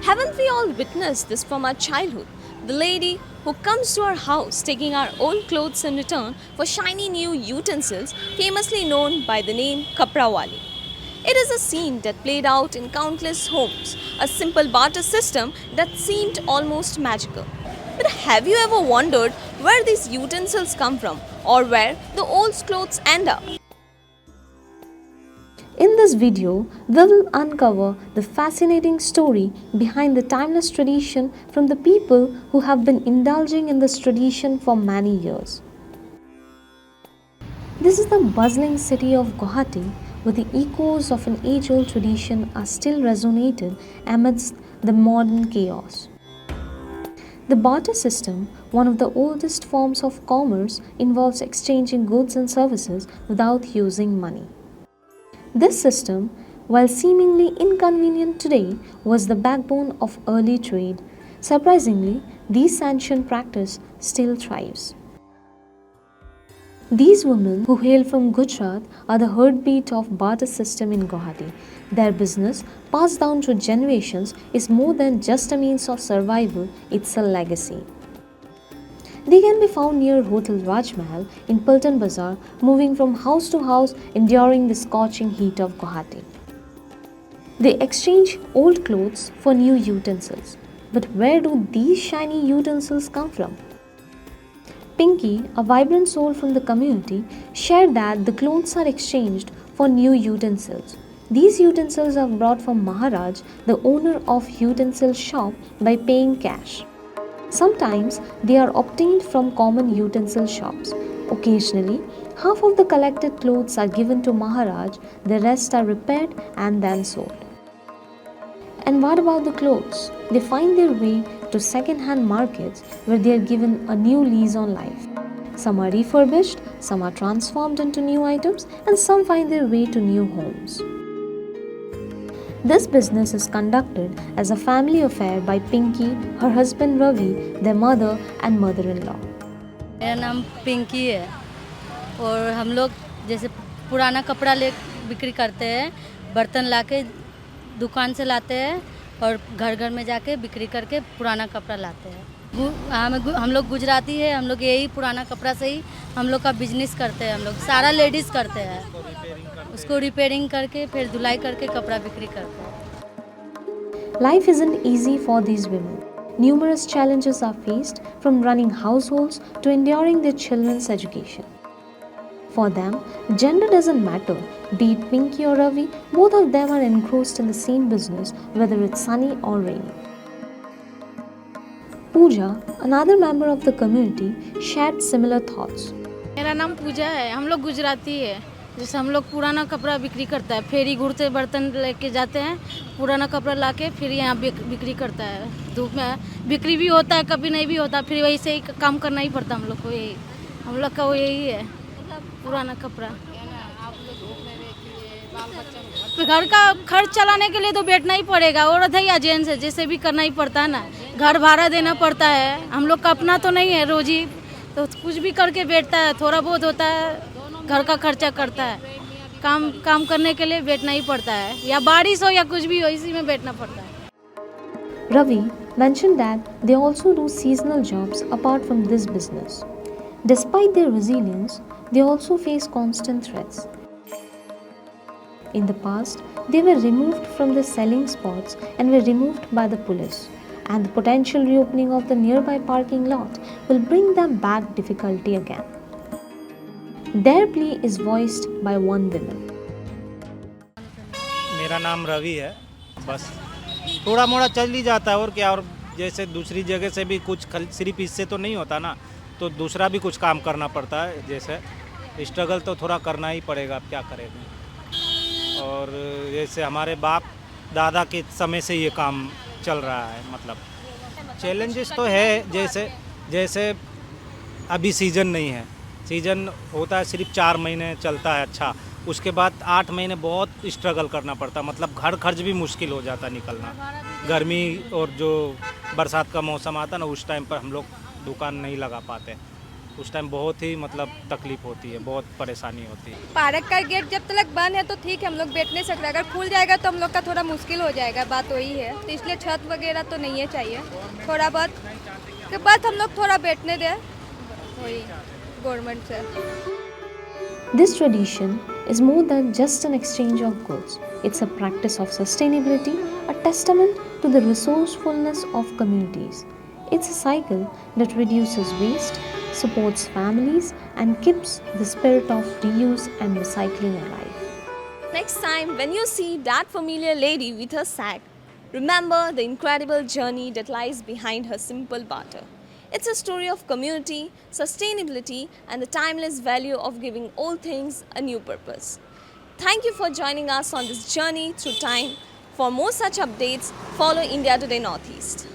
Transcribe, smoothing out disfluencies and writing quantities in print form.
Haven't we all witnessed this from our childhood? The lady who comes to our house taking our old clothes in return for shiny new utensils, famously known by the name Kaprawali. It is a scene that played out in countless homes, a simple barter system that seemed almost magical. But have you ever wondered where these utensils come from or where the old clothes end up? In this video, we will uncover the fascinating story behind the timeless tradition from the people who have been indulging in this tradition for many years. This is the bustling city of Guwahati, where the echoes of an age-old tradition are still resonated amidst the modern chaos. The barter system, one of the oldest forms of commerce, involves exchanging goods and services without using money. This system, while seemingly inconvenient today, was the backbone of early trade. Surprisingly, this ancient practice still thrives. These women, who hail from Gujarat, are the heartbeat of barter system in Guwahati. Their business, passed down through generations, is more than just a means of survival, it's a legacy. They can be found near Hotel Rajmahal in Paltan Bazaar, moving from house to house, enduring the scorching heat of Guwahati. They exchange old clothes for new utensils. But where do these shiny utensils come from? Pinky, a vibrant soul from the community, shared that the clothes are exchanged for new utensils. These utensils are brought from Maharaj, the owner of utensil shop, by paying cash. Sometimes they are obtained from common utensil shops. Occasionally, half of the collected clothes are given to Maharaj, the rest are repaired and then sold. And what about the clothes? They find their way to second-hand markets where they are given a new lease on life. Some are refurbished, some are transformed into new items, and some find their way to new homes. This business is conducted as a family affair by Pinky, her husband Ravi, their mother and mother-in-law. मेरा नाम पिंकी है और हम लोग जैसे पुराना कपड़ा ले बिक्री करते हैं, बर्तन लाके दुकान से लाते हैं और घर घर में जाके बिक्री करके पुराना कपड़ा लाते हैं। हम लोग गुजराती है, हम लोग यही पुराना कपड़ा से ही हम लोग का बिजनेस करते हैं। हम लोग सारा लेडीज़ करते हैं, उसको रिपेयरिंग करके फिर धुलाई करके कपड़ा बिक्री करते हैं। Life isn't easy for these women. Numerous challenges are faced, from running households to enduring their children's education. For them, gender doesn't matter. Be it Pinky or Ravi, both of them are engrossed in the same business, whether it's sunny or rainy. Pooja, another member of the community, shared similar thoughts. मेरा नाम पूजा है। हम लोग गुजराती है। जैसे हम लोग पुराना कपड़ा बिक्री करता है, फेरी गुड़ते बर्तन लेके जाते हैं, पुराना कपड़ा लाके फिर यहाँ बिक्री करता है। धूप में बिक्री भी होता है, कभी नहीं भी होता, फिर वही से ही काम करना ही पड़ता हम लोग को। यही हम लोग का वो यही है, पुराना कपड़ा। घर का खर्च चलाने के लिए तो बैठना ही पड़ेगा, औरत है या जेंट्स है, जैसे भी करना ही पड़ता है ना। घर भाड़ा देना पड़ता है, हम लोग का अपना तो नहीं है रोजी, तो कुछ भी करके बैठता है, थोड़ा बहुत होता है, घर का खर्चा करता है। काम करने के लिए बैठना ही पड़ता है, या बारिश हो या कुछ भी हो, इसी में बैठना पड़ता है। Ravi mentioned that they also do seasonal jobs apart from this business. Despite their resilience, they also face constant threats. In the past, they were removed from the selling spots and were removed by the police, and the potential reopening of the nearby parking lot will bring them back difficulty again. Their plea is voiced by one woman. मेरा नाम रवि है। बस थोड़ा मोड़ा चल ही जाता है, और क्या। और जैसे दूसरी जगह से भी कुछ सिर्फ इससे तो नहीं होता ना, तो दूसरा भी कुछ काम करना पड़ता है। जैसे स्ट्रगल तो थोड़ा करना ही पड़ेगा, अब क्या करेंगे। और जैसे हमारे बाप दादा के समय से ये काम चल रहा है। मतलब चैलेंजेस तो है, जैसे अभी सीज़न नहीं है। सीज़न होता है सिर्फ 4 महीने चलता है, अच्छा। उसके बाद 8 महीने बहुत स्ट्रगल करना पड़ता है। मतलब घर खर्च भी मुश्किल हो जाता निकलना। गर्मी और जो बरसात का मौसम आता ना, उस टाइम पर हम लोग दुकान नहीं लगा पाते। उस टाइम बहुत ही मतलब तकलीफ होती है, बहुत परेशानी होती है। पार्क का गेट जब तक बंद है तो ठीक है, हम लोग बैठ नहीं सकते, अगर खुल जाएगा तो हम लोग का थोड़ा मुश्किल हो जाएगा, बात वही है। तो इसलिए छत वगैरह तो नहीं है चाहिए, थोड़ा बहुत के बाद हम लोग थोड़ा बैठने दें वही गवर्नमेंट से। This tradition is more than just an exchange of goods. It's a practice of sustainability, a testament to the resourcefulness of communities. It's a cycle that reduces waste, supports families, and keeps the spirit of reuse and recycling alive. Next time, when you see that familiar lady with her sack, remember the incredible journey that lies behind her simple barter. It's a story of community, sustainability, and the timeless value of giving all things a new purpose. Thank you for joining us on this journey through time. For more such updates, follow India Today Northeast.